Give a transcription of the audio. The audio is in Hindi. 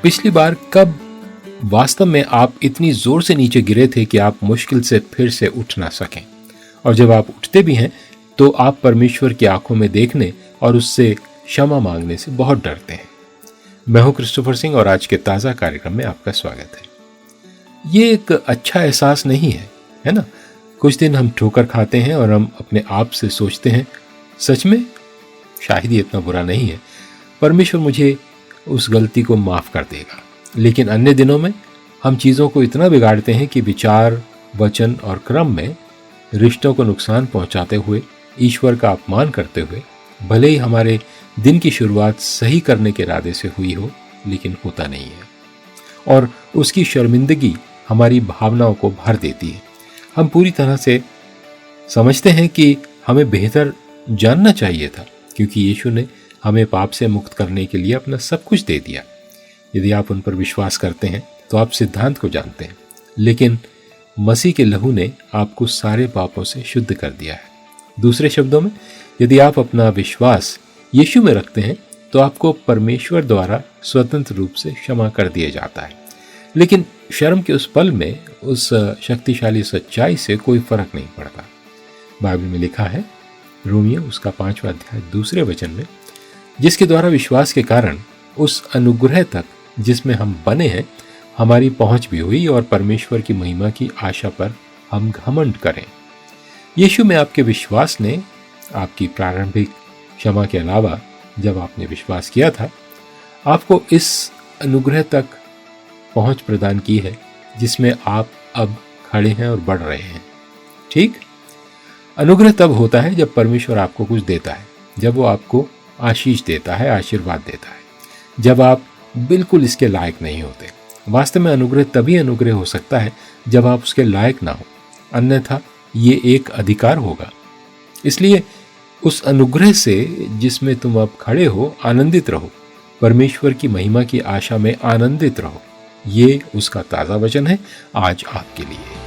पिछली बार कब वास्तव में आप इतनी जोर से नीचे गिरे थे कि आप मुश्किल से फिर से उठ ना सकें, और जब आप उठते भी हैं तो आप परमेश्वर की आंखों में देखने और उससे क्षमा मांगने से बहुत डरते हैं। मैं हूं क्रिस्टोफर सिंह और आज के ताज़ा कार्यक्रम में आपका स्वागत है। ये एक अच्छा एहसास नहीं है ना? कुछ दिन हम ठोकर खाते हैं और हम अपने आप से सोचते हैं, सच में शायद ये इतना बुरा नहीं है, परमेश्वर मुझे उस गलती को माफ़ कर देगा। लेकिन अन्य दिनों में हम चीज़ों को इतना बिगाड़ते हैं कि विचार, वचन और क्रम में रिश्तों को नुकसान पहुंचाते हुए, ईश्वर का अपमान करते हुए, भले ही हमारे दिन की शुरुआत सही करने के इरादे से हुई हो, लेकिन होता नहीं है और उसकी शर्मिंदगी हमारी भावनाओं को भर देती है। हम पूरी तरह से समझते हैं कि हमें बेहतर जानना चाहिए था, क्योंकि यीशु ने हमें पाप से मुक्त करने के लिए अपना सब कुछ दे दिया। यदि आप उन पर विश्वास करते हैं तो आप सिद्धांत को जानते हैं, लेकिन मसीह के लहू ने आपको सारे पापों से शुद्ध कर दिया है। दूसरे शब्दों में, यदि आप अपना विश्वास यीशु में रखते हैं तो आपको परमेश्वर द्वारा स्वतंत्र रूप से क्षमा कर दिया जाता है। लेकिन शर्म के उस पल में उस शक्तिशाली सच्चाई से कोई फर्क नहीं पड़ता। बाइबल में लिखा है, रोमियो उसका 5वां अध्याय 2 वचन में, जिसके द्वारा विश्वास के कारण उस अनुग्रह तक जिसमें हम बने हैं हमारी पहुंच भी हुई और परमेश्वर की महिमा की आशा पर हम घमंड करें। यीशु में आपके विश्वास ने आपकी प्रारंभिक क्षमा के अलावा, जब आपने विश्वास किया था, आपको इस अनुग्रह तक पहुंच प्रदान की है जिसमें आप अब खड़े हैं और बढ़ रहे हैं। ठीक? अनुग्रह तब होता है जब परमेश्वर आपको कुछ देता है, जब वो आपको आशीष देता है, आशीर्वाद देता है, जब आप बिल्कुल इसके लायक नहीं होते। वास्तव में अनुग्रह तभी अनुग्रह हो सकता है जब आप उसके लायक ना हो, अन्यथा ये एक अधिकार होगा। इसलिए उस अनुग्रह से जिसमें तुम अब खड़े हो, आनंदित रहो। परमेश्वर की महिमा की आशा में आनंदित रहो। ये उसका ताज़ा वचन है आज आपके लिए।